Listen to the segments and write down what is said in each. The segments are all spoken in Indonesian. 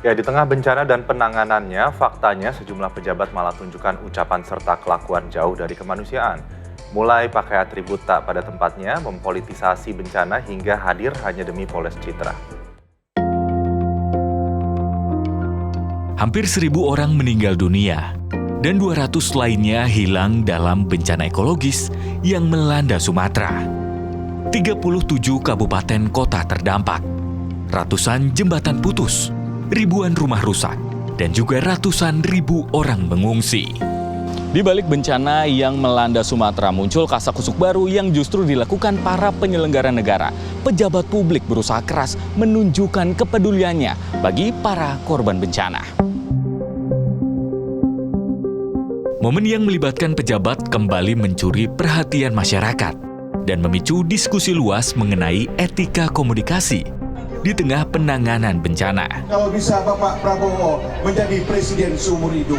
Ya, di tengah bencana dan penanganannya, faktanya sejumlah pejabat malah tunjukkan ucapan serta kelakuan jauh dari kemanusiaan. Mulai pakai atribut tak pada tempatnya, mempolitisasi bencana hingga hadir hanya demi poles citra. Hampir 1.000 orang meninggal dunia dan 200 lainnya hilang dalam bencana ekologis yang melanda Sumatera. 37 kabupaten kota terdampak, ratusan jembatan putus, ribuan rumah rusak, dan juga ratusan ribu orang mengungsi. Di balik bencana yang melanda Sumatera muncul kasakusuk baru yang justru dilakukan para penyelenggara negara. Pejabat publik berusaha keras menunjukkan kepeduliannya bagi para korban bencana. Momen yang melibatkan pejabat kembali mencuri perhatian masyarakat dan memicu diskusi luas mengenai etika komunikasi di tengah penanganan bencana. Kalau bisa Bapak Prabowo menjadi presiden seumur hidup.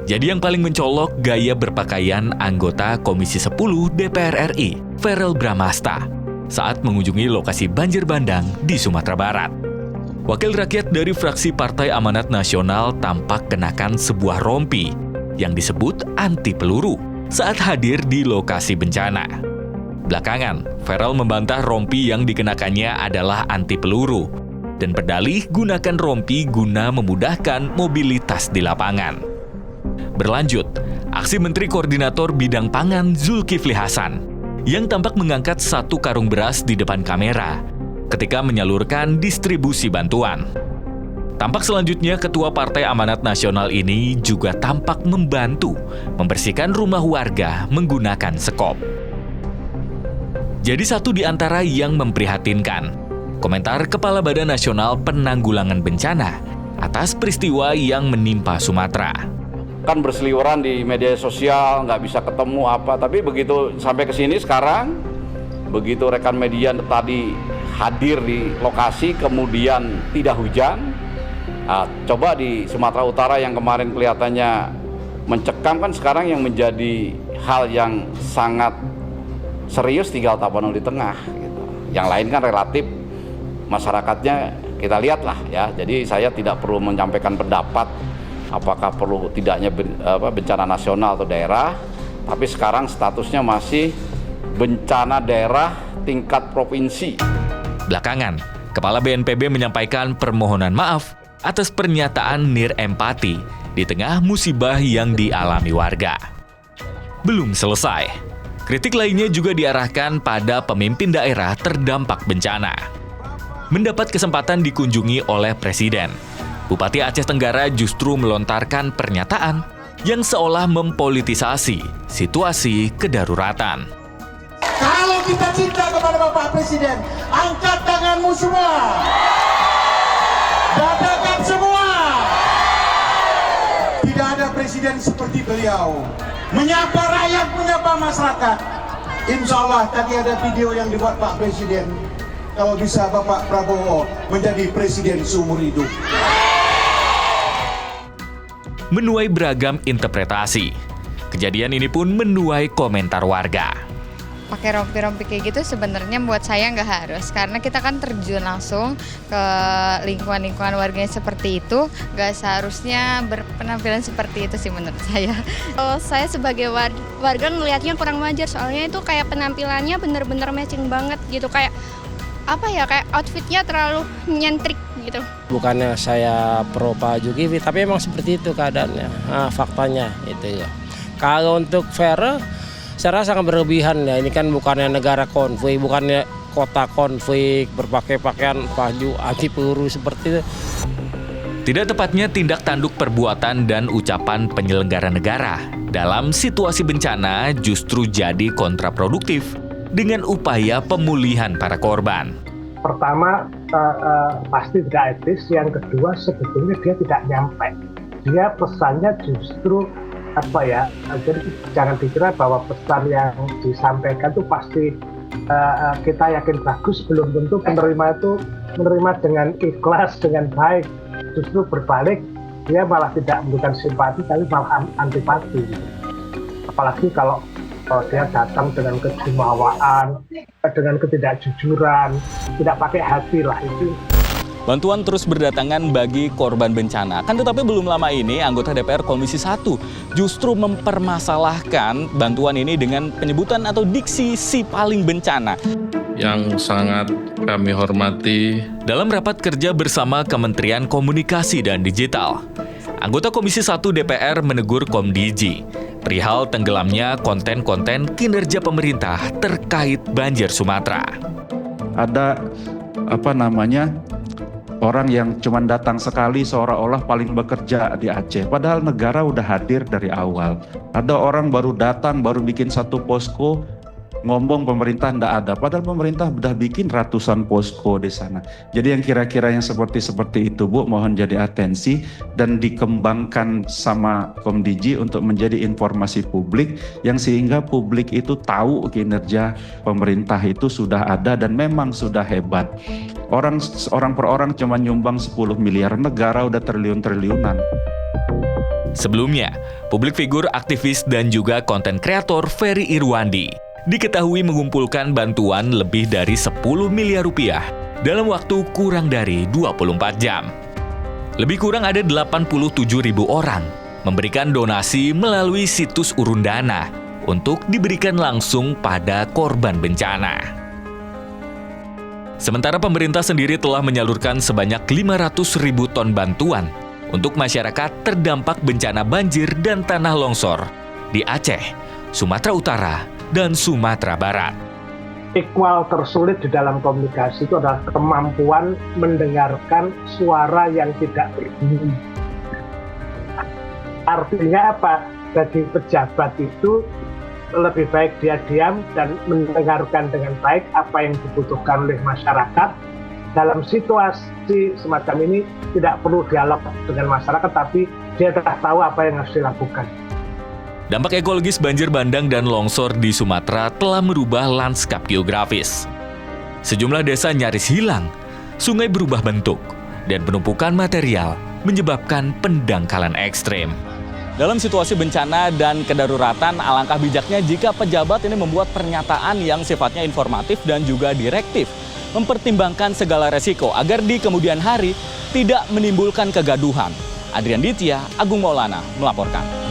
Jadi yang paling mencolok gaya berpakaian anggota Komisi 10 DPR RI, Verrel Bramasta, saat mengunjungi lokasi banjir bandang di Sumatera Barat. Wakil rakyat dari fraksi Partai Amanat Nasional tampak kenakan sebuah rompi yang disebut anti peluru saat hadir di lokasi bencana. Belakangan, Verrel membantah rompi yang dikenakannya adalah anti peluru dan berdalih gunakan rompi guna memudahkan mobilitas di lapangan. Berlanjut, aksi Menteri Koordinator Bidang Pangan Zulkifli Hasan yang tampak mengangkat 1 karung beras di depan kamera ketika menyalurkan distribusi bantuan. Tampak selanjutnya Ketua Partai Amanat Nasional ini juga tampak membantu membersihkan rumah warga menggunakan sekop. Jadi satu di antara yang memprihatinkan, komentar Kepala Badan Nasional Penanggulangan Bencana atas peristiwa yang menimpa Sumatera. Kan berseliweran di media sosial, nggak bisa ketemu apa, tapi begitu sampai ke sini sekarang, begitu rekan media tadi hadir di lokasi, kemudian tidak hujan. Nah, coba di Sumatera Utara yang kemarin kelihatannya mencekam, kan sekarang yang menjadi hal yang sangat serius tinggal Tapanuli Tengah. Gitu. Yang lain kan relatif masyarakatnya kita lihatlah ya. Jadi saya tidak perlu menyampaikan pendapat apakah perlu tidaknya bencana nasional atau daerah, tapi sekarang statusnya masih bencana daerah tingkat provinsi. Belakangan, Kepala BNPB menyampaikan permohonan maaf atas pernyataan nirempati di tengah musibah yang dialami warga. Belum selesai, kritik lainnya juga diarahkan pada pemimpin daerah terdampak bencana. Mendapat kesempatan dikunjungi oleh Presiden, Bupati Aceh Tenggara justru melontarkan pernyataan yang seolah mempolitisasi situasi kedaruratan. Kalau kita cinta kepada Bapak Presiden, angkat tanganmu semua. Dadakan semua. Tidak ada presiden seperti beliau. Menyapa rakyat, menyapa masyarakat. Insya Allah tadi ada video yang dibuat Pak Presiden. Kalau bisa Bapak Prabowo menjadi presiden seumur hidup. Menuai beragam interpretasi. Kejadian ini pun menuai komentar warga. Pakai rompi-rompi kayak gitu sebenarnya buat saya nggak harus, karena kita kan terjun langsung ke lingkungan-lingkungan warganya seperti itu, nggak seharusnya berpenampilan seperti itu sih menurut saya. Kalau saya sebagai warga ngelihatnya kurang wajar, soalnya itu kayak penampilannya bener-bener matching banget gitu, kayak apa ya, kayak outfitnya terlalu nyentrik gitu. Bukannya saya pro Pak Zulkifli, tapi emang seperti itu keadaannya, faktanya itu ya. Kalau untuk Verrel, saya rasa sangat berlebihan ya. Ini kan bukannya negara konflik, bukannya kota konflik, berpakai pakaian baju anti peluru seperti itu. Tidak tepatnya tindak tanduk perbuatan dan ucapan penyelenggara negara dalam situasi bencana justru jadi kontraproduktif dengan upaya pemulihan para korban. Pertama, pasti tidak etis. Yang kedua, sebetulnya dia tidak nyampe. Dia pesannya justru jadi jangan dikira bahwa pesan yang disampaikan itu pasti kita yakin bagus, belum tentu penerima itu menerima dengan ikhlas, dengan baik. Justru berbalik, dia malah tidak memberikan simpati, tapi malah antipati. Apalagi kalau dia datang dengan kejumawaan, dengan ketidakjujuran, tidak pakai hati lah itu. Bantuan terus berdatangan bagi korban bencana. Kan tetapi belum lama ini anggota DPR Komisi 1 justru mempermasalahkan bantuan ini dengan penyebutan atau diksi si paling bencana. Yang sangat kami hormati. Dalam rapat kerja bersama Kementerian Komunikasi dan Digital, anggota Komisi 1 DPR menegur Komdiji perihal tenggelamnya konten-konten kinerja pemerintah terkait banjir Sumatera. Ada orang yang cuma datang sekali seolah-olah paling bekerja di Aceh. Padahal negara udah hadir dari awal. Ada orang baru datang, baru bikin satu posko, ngomong pemerintah ndak ada. Padahal pemerintah udah bikin ratusan posko di sana. Jadi yang kira-kira yang seperti itu, Bu, mohon jadi atensi dan dikembangkan sama Komdiji untuk menjadi informasi publik yang sehingga publik itu tahu kinerja pemerintah itu sudah ada dan memang sudah hebat. Orang per orang cuma nyumbang 10 miliar, negara udah triliun-triliunan. Sebelumnya, publik figur aktivis dan juga konten kreator Ferry Irwandi diketahui mengumpulkan bantuan lebih dari 10 miliar rupiah dalam waktu kurang dari 24 jam. Lebih kurang ada 87.000 orang memberikan donasi melalui situs urun dana untuk diberikan langsung pada korban bencana. Sementara pemerintah sendiri telah menyalurkan sebanyak 500.000 ton bantuan untuk masyarakat terdampak bencana banjir dan tanah longsor di Aceh, Sumatera Utara, dan Sumatera Barat. Equal tersulit di dalam komunikasi itu adalah kemampuan mendengarkan suara yang tidak berbunyi. Artinya apa? Bagi pejabat itu lebih baik dia diam dan mendengarkan dengan baik apa yang dibutuhkan oleh masyarakat. Dalam situasi semacam ini tidak perlu dialog dengan masyarakat, tapi dia sudah tahu apa yang harus dilakukan. Dampak ekologis banjir bandang dan longsor di Sumatera telah merubah lanskap geografis. Sejumlah desa nyaris hilang, sungai berubah bentuk, dan penumpukan material menyebabkan pendangkalan ekstrem. Dalam situasi bencana dan kedaruratan, alangkah bijaknya jika pejabat ini membuat pernyataan yang sifatnya informatif dan juga direktif, mempertimbangkan segala resiko agar di kemudian hari tidak menimbulkan kegaduhan. Adrian Ditya, Agung Maulana melaporkan.